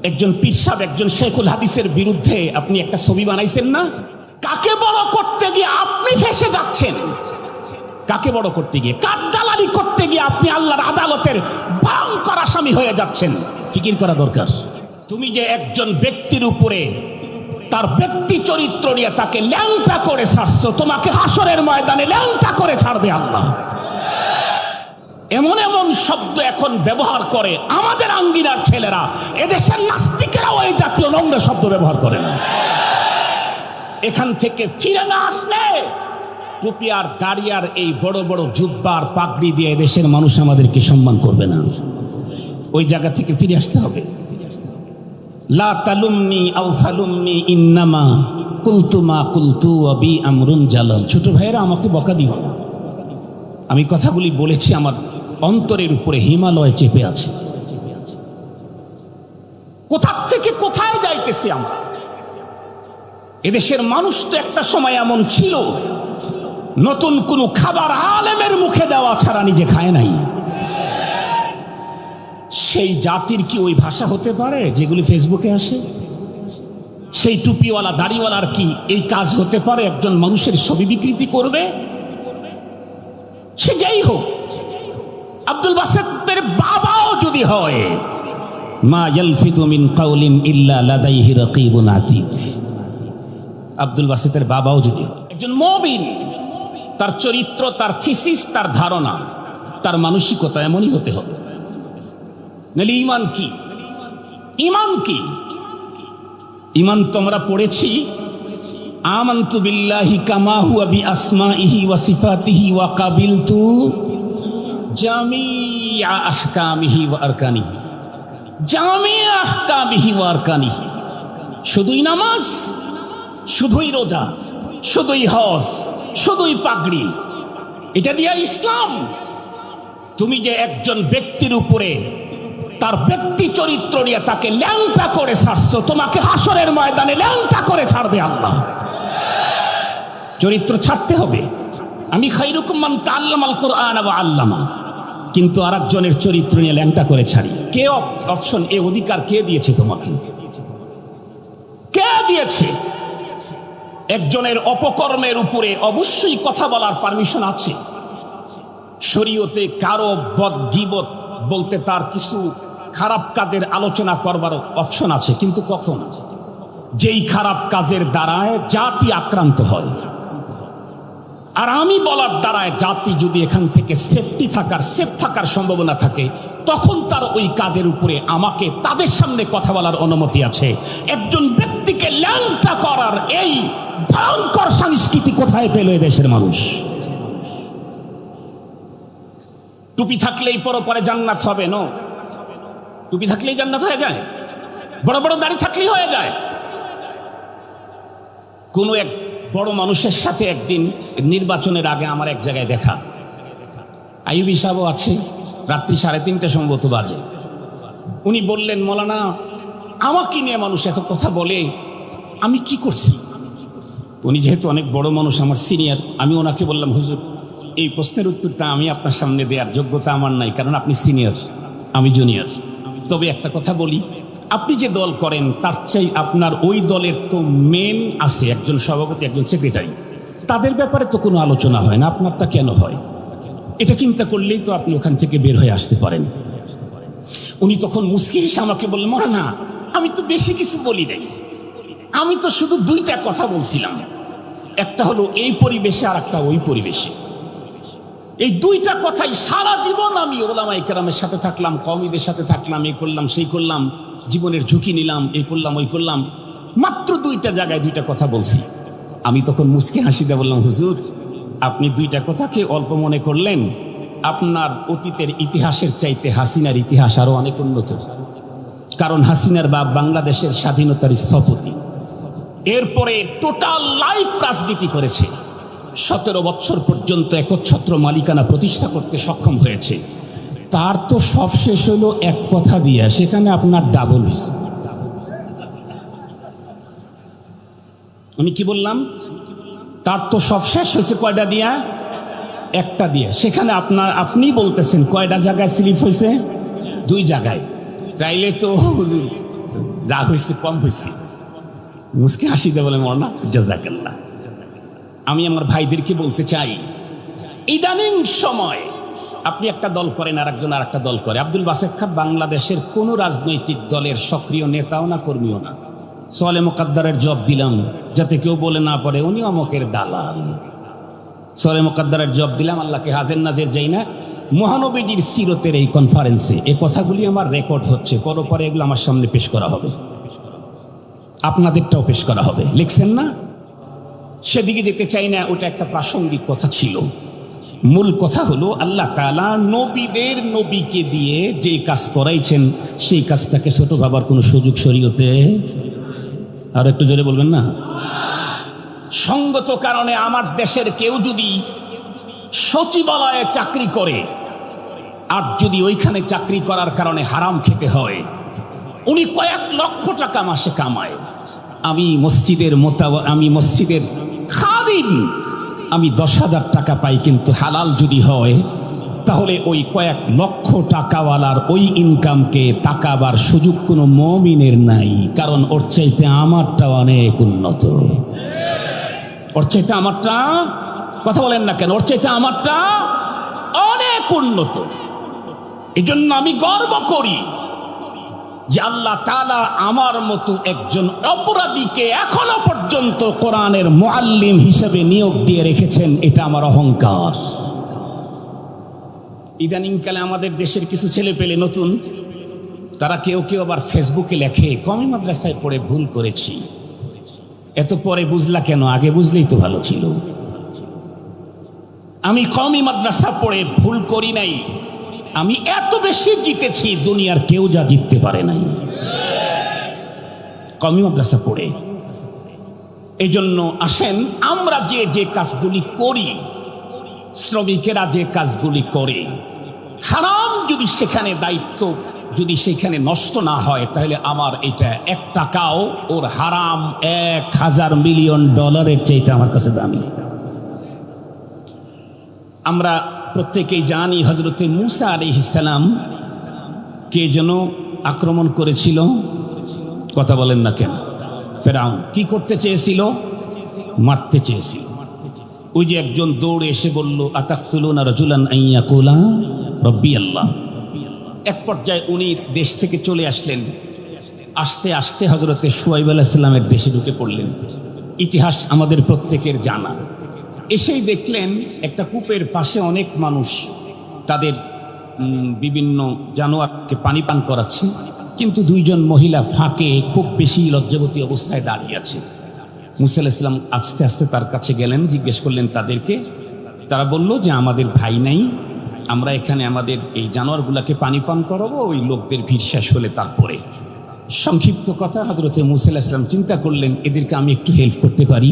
একজন পীর সাহেব একজন শেখুল হাদিসের বিরুদ্ধে আপনি একটা ছবি বানাইছেন না? কাকে বড় করতে গিয়ে আপনি ফেসে যাচ্ছেন? কাকে বড় করতে গিয়ে, কার দালালি করতে গিয়ে আপনি আল্লাহর আদালতের ভয়ঙ্কর আসামি হয়ে যাচ্ছেন? ফিকির করা দরকার। তুমি যে একজন ব্যক্তির উপরে তার ব্যক্তি চরিত্র নিয়ে তাকে ল্যাংটা করে ছাড়ছো, তোমাকে হাসরের ময়দানে ল্যাংটা করে ছাড়বে আল্লাহ। এমন এমন শব্দ এখন ব্যবহার করে আমাদের আঙ্গিনার ছেলেরা, এদেশের নাস্তিকেরাও এই জাতীয় নোংরা শব্দ ব্যবহার করে না। এখান থেকে ফিরে না আসলে টুপি আর দাড়িয়ার এই বড় বড় জুব্বার পাগড়ি দিয়ে দেশের মানুষ আমাদেরকে সম্মান করবে না। ওই জায়গা থেকে ফিরে আসতে হবে। লা তালুমনি আও ফালুমনি ইন্নামা কুলতু মা কুলতু আবি আমরুন জালাল। ছোট ভাইয়েরা, আমাকে বকা দিও না। আমি কথাগুলি বলেছি, আমার অন্তরের উপরে হিমালয় চেপে আছে। কোথা থেকে কোথায় যাইতেছি আমরা? এদেশের মানুষ তো একটা সময় এমন ছিল, নতুন কোন খাবার আলেমের মুখে দেওয়া ছাড়া নিজে খায় নাই। সেই জাতির কি ওই ভাষা হতে পারে যেগুলি ফেসবুকে আসে? সেই টুপিওয়ালা দাড়িওয়ালার কি এই কাজ হতে পারে? একজন মানুষের ছবি বিকৃতি করবে? সে যাই হোক, আব্দুল বাসেতের বাবাও যদি হয়, মা ইয়ালফিযু মিন কাওলিন ইল্লা লাদাইহি রাকীবুন আতীদ। আব্দুল বাসেতের বাবাও যদি হয় একজন মুমিন, তার চরিত্র, তার থিসিস, তার ধারণা, তার মানসিকতা এমনই হতে হবে। নাহলে ঈমান কি? ঈমান কি? ঈমান তোমরা পড়েছি, আমানতু বিল্লাহি কামা হুয়া বিআসমাইহি ওয়া সিফাতিহি ওয়া কাবিলতু জামিআ আহকামিহি ওয়া আরকানিহি। জামিআ আহকামিহি ওয়া আরকানিহি। শুধুই নামাজ, শুধুই রোজা, শুধুই হজ, শুধুই পাগড়ি, এটা দিয়া ইসলাম? তুমি যে একজন ব্যক্তির উপরে তার ব্যক্তি চরিত্র নিয়ে তাকে ল্যাংটা করে ছাড়ছো, তোমাকে হাসরের ময়দানে ল্যাংটা করে ছাড়বে আল্লাহ। চরিত্র ছাড়তে হবে। আমি খায়রুকুম মান তাআল্লামাল কুরআন ওয়া আল্লামা, কিন্তু আরেকজনের চরিত্র নিয়ে ল্যাংটা করে ছাড়ি। কে অপশন, এ অধিকার কে দিয়েছে তোমাকে? কে দিয়েছে? একজনের অপকর্মের উপরে অবশ্যই কথা বলার পারমিশন আছে শরীয়তে। কারো বদগীবত বলতে, তার কিছু খারাপ কাজের আলোচনা করবার অপশন আছে, কিন্তু কখন? যেই খারাপ কাজের দ্বারায় জাতি আক্রান্ত হয়। আর আমি বলার দ্বারায় জাতি যদি এখান থেকে সেফ থাকার সম্ভাবনা থাকে, তখন তার ওই কাজের উপরে আমাকে তাদের সামনে কথা বলার অনুমতি আছে। একজন ব্যক্তিকে ল্যাংটা করার এই ভয়ঙ্কর সংস্কৃতি কোথায় পেল দেশের মানুষ? টুপি থাকলেই পরে জান্নাত হবে না। টুপি থাকলেই জান্নাত হয়ে যায়? বড় বড় দাড়ি থাকলেই হয়ে যায়? কোন এক বড় মানুষের সাথে একদিন নির্বাচনের আগে আমার এক জায়গায় দেখা, আইয়ুবী সাহেবও আছে, রাত্রি 3:30 সম্ভবত বাজে। উনি বললেন, মৌলানা, আমাকে নিয়ে মানুষ এত কথা বলে, আমি কি করছি? উনি যেহেতু অনেক বড় মানুষ, আমার সিনিয়র, আমি ওনাকে বললাম, হুজুর, এই প্রশ্নের উত্তরটা আমি আপনার সামনে দেওয়ার যোগ্যতা আমার নাই, কারণ আপনি সিনিয়র, আমি জুনিয়র। তবে একটা কথা বলি, আপনি যে দল করেন তার চাই আপনার ওই দলের তো মেন আছে, একজন সভাপতি, একজন সেক্রেটারি, তাদের ব্যাপারে তো কোনো আলোচনা হয় না, আপনারটা কেন হয়? এটা চিন্তা করলেই তো আপনি ওখান থেকে বের হয়ে আসতে পারেন। উনি তখন মুস্কি হেসে আমাকে বললেন, না, আমি তো বেশি কিছু বলি নাই, আমি তো শুধু 2টা কথা বলছিলাম, একটা হলো এই পরিবেশে আর একটা ওই পরিবেশে। এই 2টা কথাই সারা জীবন আমি ওলামায়ে কেরামের সাথে থাকলাম, কওমীদের সাথে থাকলাম, এই করলাম সেই করলাম, জীবনের ঝুঁকি নিলাম, এই করলাম ওই করলাম, মাত্র 2টা জায়গায় 2টা কথা বলছি। আমি তখন মুচকি হাসি দিয়ে বললাম, হুজুর, আপনি 2টা কথাকে অল্প মনে করলেন, আপনার অতীতের ইতিহাসের চাইতে হাসিনার ইতিহাস আরো অনেক উন্নত। কারণ হাসিনার বাপ বাংলাদেশের স্বাধীনতার স্থপতি, এরপরে টোটাল লাইফ রাজনীতি করেছে, 17 বছর পর্যন্ত একচ্ছত্র মালিকানা প্রতিষ্ঠা করতে সক্ষম হয়েছে। তার তো সব শেষ হলো এক কথা দিয়ে, সেখানে আপনার ডাবল হয়েছে। আমি কি বললাম? তার তো সব শেষ হয়েছে কয়টা দিয়া? একটা দিয়ে। সেখানে আপনি বলতেছেন কয়টা জায়গায় স্লিপ হয়েছে? 2 জায়গায়। তাইলে তো হুজুর যা হয়েছে কম হয়েছে। মুসকে হাসিতে বলে মরনা জাযাকাল্লাহ। আমি আমার ভাইদেরকে বলতে চাই, ইদানিং সময় আপনি একটা দল করেন, আর একজন আর একটা দল করে। আব্দুল বাসেত খান বাংলাদেশের কোন রাজনৈতিক দলের সক্রিয় নেতাও না, কর্মীও না। সোয়ালে মুকাদ্দারের জব দিলাম যাতে কেউ বলে না পারে উনি অমকের দালাল। সোয়ালে মুকাদ্দারের জব দিলাম, আল্লাহকে হাজের নাজের যাই না। মহানবীজির সিরতের এই কনফারেন্সে এই কথাগুলি আমার রেকর্ড হচ্ছে, পরে এগুলো আমার সামনে পেশ করা হবে, আপনাদেরটাও পেশ করা হবে। লিখছেন না? সেদিকে যেতে চাই না, ওটা একটা প্রাসঙ্গিক কথা ছিল। মূল কথা হলো আল্লাহ তাআলা নবীদের নবীকে দিয়ে যে কাজ করাইছেন সেই কাজটাকে ছোট ভাবার কোনো সুযোগ শরীয়তে, আর একটু জোরে বলবেন না? সঙ্গত কারণে আমার দেশের কেউ যদি সচিবালয়ে চাকরি করে, আর যদি ওইখানে চাকরি করার কারণে হারাম খেতে হয়, উনি কয়েক লক্ষ টাকা মাসে কামায়। আমি মসজিদের খাদিম, আমি 10,000 টাকা পাই, কিন্তু হালাল যদি হয় তাহলে ওই কয়েক লক্ষ টাকাওয়ালার ওই ইনকামকে তাকাবার সুযোগ কোনো মুমিনের নাই। কারণ ওর চাইতে আমারটা অনেক উন্নত। ওর চাইতে আমারটা, কথা বলেন না কেন, ওর চাইতে আমারটা অনেক উন্নত। এজন্য আমি গর্ব করি যে আল্লাহ তাআলা আমার মতো একজন অপরাধীকে এখনো পর্যন্ত কোরআনের মুআল্লিম হিসেবে নিয়োগ দিয়ে রেখেছেন। এটা আমার অহংকার। ইদানিংকালে আমাদের দেশের কিছু ছেলে পেলে নতুন, তারা কেউ কেউ আবার ফেসবুকে লেখে, কওমি মাদ্রাসায় পড়ে ভুল করেছি। এত পরে বুঝলা কেন? আগে বুঝলেই তো ভালো ছিল। আমি কওমি মাদ্রাসা পড়ে ভুল করি নাই, আমি এত বেশি জিতেছি দুনিয়ার কেউ যা জিততে পারে নাই কওমি মাদ্রাসা পড়ে। এই জন্য আসেন, আমরা যে কাজগুলি করি, শ্রমিকেরা যে কাজগুলি করে, হারাম যদি সেখানে দায়িত্ব যদি সেখানে নষ্ট না হয়, তাহলে আমার এটা 1 টাকাও ওর হারাম 1000 মিলিয়ন ডলারের চাইতে আমার কাছে দামি। আমরা প্রত্যেকেই জানি হযরতে মূসা আলাইহিস সালাম কে যেন আক্রমণ করেছিল, কথা বলেন না কেন? ফেরাউন কি করতে চেয়েছিল? মারতে চেয়েছিল। ওই যে একজন দৌড়ে এসে বলল, আতাকতুলুনা রাজুলান আন ইয়াকুলা রাব্বি আল্লাহ। এক পর্যায়ে উনি দেশ থেকে চলে আসলেন। আস্তে আস্তে হযরতে শুআয়ব আলাইহিস সালামের দেশে ঢুকে পড়লেন। ইতিহাস আমাদের প্রত্যেকের জানা। এসেই দেখলেন একটা কূপের পাশে অনেক মানুষ তাদের বিভিন্ন জানোয়ারকে পানি পান করাচ্ছে, কিন্তু 2 জন মহিলা ফাঁকে খুব বেশি লজ্জাবতী অবস্থায় দাঁড়িয়ে আছে। মূসা আলাইহিস সালাম আস্তে আস্তে তার কাছে গেলেন, জিজ্ঞেস করলেন তাদেরকে। তারা বলল যে আমাদের ভাই নাই, আমরা এখানে আমাদের এই জানোয়ারগুলোকে পানি পান করাবো, ওই লোকদের ভিড় শেষ হলে তারপরে। সংক্ষিপ্ত কথা, হযরতে মূসা আলাইহিস সালাম চিন্তা করলেন এদেরকে আমি একটু হেল্প করতে পারি।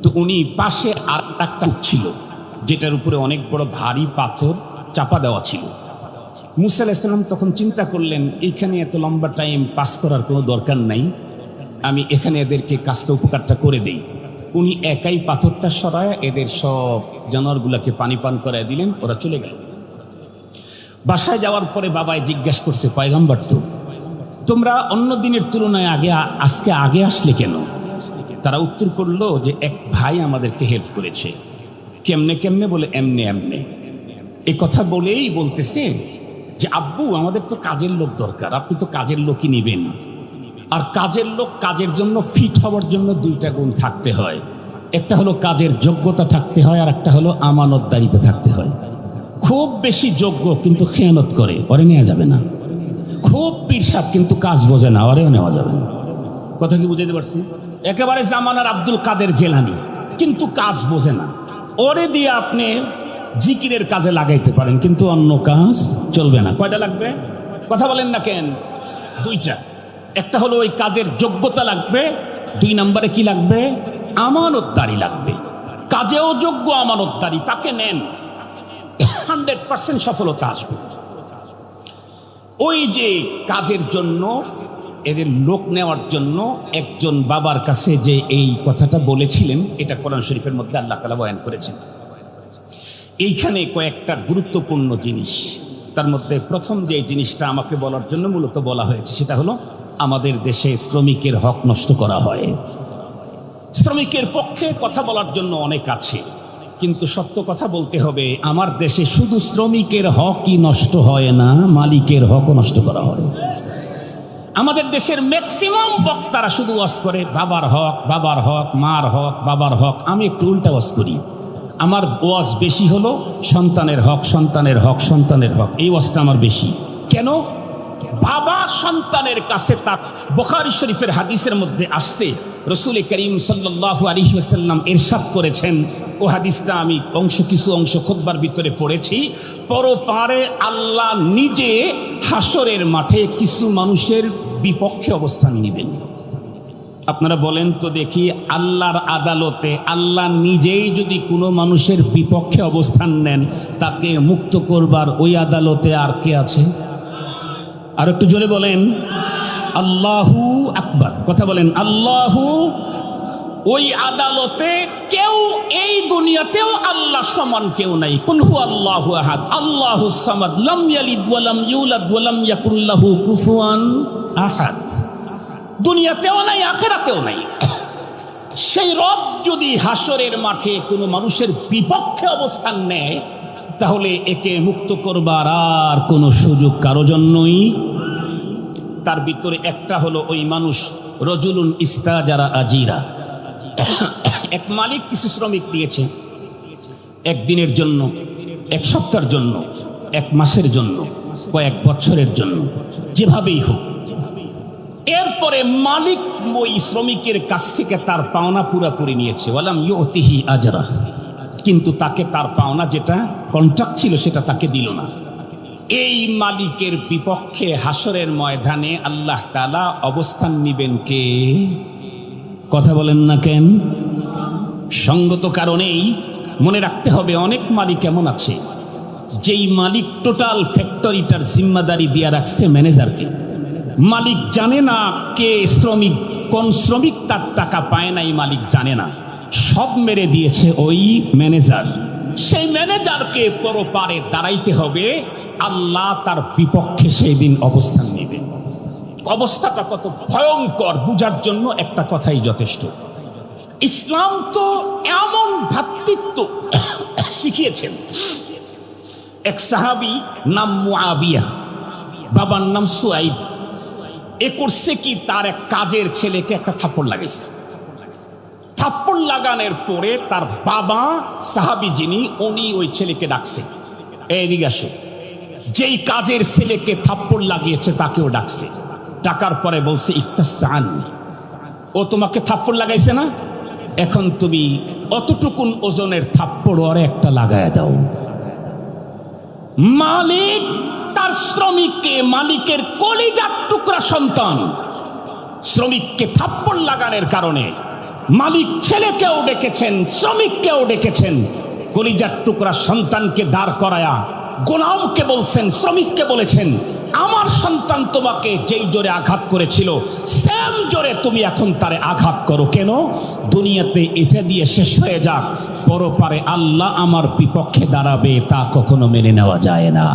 তো উনি পাশে আর একটা ছিল যেটার উপরে অনেক বড় ভারী পাথর চাপা দেওয়া ছিল। মূসা আলাইহিস সালাম তখন চিন্তা করলেন এইখানে এত লম্বা টাইম পাস করার কোনো দরকার নাই, আমি এখানে এদেরকে কাজটা উপকারটা করে দেই। উনি একাই পাথরটা সরায় এদের সব জানোয়ারগুলোকে পানি পান করায় দিলেন, ওরা চলে গেল। বাসায় যাওয়ার পরে বাবাই জিজ্ঞাসা করছে, পয়গম্বর তো তোমরা অন্য দিনের তুলনায় আজকে আগে আসলে কেন? তারা উত্তর করলো যে এক ভাই আমাদেরকে হেল্প করেছে। কেমনে কেমনে? বলে এমনে এমনে। এই কথা বলেই বলতেছে যে আব্বু আমাদের তো কাজের লোক দরকার, আপনি তো কাজের লোকই নেবেন। আর কাজের লোক কাজের জন্য ফিট হওয়ার জন্য 2টা গুণ থাকতে হয়। একটা হলো কাজের যোগ্যতা থাকতে হয়, আর একটা হলো আমানতদারিতে থাকতে হয়। খুব বেশি যোগ্য কিন্তু খেয়ানত করে, পরে নেওয়া যাবে না। খুব পীরসাপ কিন্তু কাজ বোঝে না, ওরেও নেওয়া যাবে না। কথা কি বুঝাতে পারছি? একেবারে জামানার আব্দুল কাদের জেলানি, কিন্তু কাজ বোঝে না, ওরে দিয়ে আপনি জিকিরের কাজে লাগাইতে পারেন, কিন্তু অন্য কাজ চলবে না। কয়টা লাগবে? কথা বলেন না কেন? 2টা। একটা হলো ওই কাজের যোগ্যতা লাগবে, 2 নম্বরে কি লাগবে? আমানতদারি লাগবে। কাজেও যোগ্য, আমানতদারি, তাকে নেন, 100% সফলতা আসবে। ওই যে কাজের জন্য এদের লোক নেওয়ার জন্য একজন বাবার কাছে যে এই কথাটা বলেছিলেন, এটা কোরআন শরীফের মধ্যে আল্লাহ তাআলা বয়ান করেছেন। এইখানে কয়েকটা গুরুত্বপূর্ণ জিনিস, তার মধ্যে প্রথম যে জিনিসটা আমাকে বলার জন্য মূলত বলা হয়েছে সেটা হলো আমাদের দেশে শ্রমিকের হক নষ্ট করা হয়। শ্রমিকের পক্ষে কথা বলার জন্য অনেক আছে, কিন্তু সত্য কথা বলতে হবে, আমার দেশে শুধু শ্রমিকের হকই নষ্ট হয় না, মালিকের হকও নষ্ট করা হয়। আমাদের দেশের ম্যাক্সিমাম বক্তারা শুধু ওয়াজ করে বাবার হক, বাবার হক, মার হক, বাবার হক। আমি একটু উল্টা ওয়াজ করি। আমার ওয়াজ বেশি হলো সন্তানের হক, সন্তানের হক, সন্তানের হক। এই ওয়াজটা আমার বেশি। কেন? বাবা সন্তানের কাছে তার বুখারী শরীফের হাদিসের মধ্যে আসছে, রাসূল করিম সাল্লাল্লাহু আলাইহি ওয়াসাল্লাম ইরশাদ করেছেন, ও হাদিসটা আমি কিছু অংশ খুতবার ভিতরে পড়েছি, পরপারে আল্লাহ নিজে হাসরের মাঠে কিছু মানুষের বিপক্ষে অবস্থান নেবেন। আপনারা বলেন তো দেখি, আল্লাহর আদালতে আল্লাহ নিজেই যদি কোনো মানুষের বিপক্ষে অবস্থান নেন, তাকে মুক্ত করবার ওই আদালতে আর কে আছে? আর একটু জোরে বলেন আল্লাহু আকবার। কথা বলেন আল্লাহু। ওই আদালতে কেউ, এই দুনিয়াতেও আল্লাহ সমান কেউ নাই। কুল হু আল্লাহু আহাদ আল্লাহুস সামাদ লাম ইয়ালিদ ওয়া লাম ইউলাদ ওয়া লাম ইয়াকুল লাহু কুফুয়ান আহাদ। দুনিয়াতেও নাই, আখিরাতেও নাই। সেই রব যদি হাসরের মাঠে কোনো মানুষের বিপক্ষে অবস্থান নেয়, তাহলে একে মুক্ত করবার আর কোনো সুযোগ কারো জন্যই। তার ভিতরে একটা হলো ওই মানুষ রজুলুন ইস্তাজারা আজিরা, এক মালিক কিছু শ্রমিক দিয়েছে, একদিনের জন্য, এক সপ্তাহের জন্য, এক মাসের জন্য, কয়েক বছরের জন্য, যেভাবেই হোক। এরপরে মালিক ওই শ্রমিকের কাছ থেকে তার পাওনা পুরাপুরি নিয়েছে, ওয়ালাম ইউতিহি আজরা, কিন্তু তাকে তার পাওনা যেটা কন্ট্রাক্ট ছিল সেটা তাকে দিল না। এই মালিকের বিপক্ষে হাসরের ময়দানে আল্লাহ তাআলা অবস্থান নিবেন কে? কথা বলেন না কেন? সঙ্গত কারণেই মনে রাখতে হবে, অনেক মালিক এমন আছে যেই মালিক টোটাল ফ্যাক্টরিটার জিম্মাদারি দিয়ে রাখছে ম্যানেজারকে। মালিক জানে না কে শ্রমিক, কোন শ্রমিক তার টাকা পায় না, এই মালিক জানে না, সব মেরে দিয়েছে ওই ম্যানেজার। সেই ম্যানেজারকে পরপারে দাঁড়াইতে হবে, আল্লাহ তার বিপক্ষে সেই দিন অবস্থান নেবে। অবস্থাটা কত ভয়ঙ্কর বুঝার জন্য একটা কথাই যথেষ্ট। ইসলাম তো এমন ভ্রাতৃত্ব শিখিয়েছেন। এক সাহাবী নাম মুআবিয়া, বাবার নাম সুয়াইদ। এ করছে কি, তার এক কাজের ছেলেকে একটা থাপ্পড় লাগাইছে। থাপ্পড় লাগানোর পরে তার বাবা সাহাবী যিনি, উনি ওই ছেলেকে ডাকছে, এদিকে আসো। যেই কাজের ছেলেকে থাপ্পড় লাগিয়েছে তাকেও ডাকছে। ডাকার পরে বলছে, ইক্তাসান, ও তোমাকে থাপ্পড় লাগাইছে না, এখন তুমি অতটুকুন ওজনের থাপ্পড় ওরে একটা লাগায় দাও। মালিক তার শ্রমিককে, মালিকের কলিজার টুকরা সন্তান, শ্রমিককে থাপ্পড় লাগানোর কারণে মালিক ছেলেকেও ডেকেছেন, শ্রমিককেও ডেকেছেন। কলিজার টুকরা সন্তানকে দাঁড় করায়া গোলামকে বলছেন, শ্রমিককে বলেছেন, আমার সন্তান তোমাকে যেই জোরে আঘাত করেছিল সেম জোরে তুমি এখন তারে আঘাত করো। কেন? দুনিয়াতে এটা দিয়ে শেষ হয়ে যাক, পরপারে আল্লাহ আমার বিপক্ষে দাঁড়াবে, তা কখনো মেনে নেওয়া যায় না।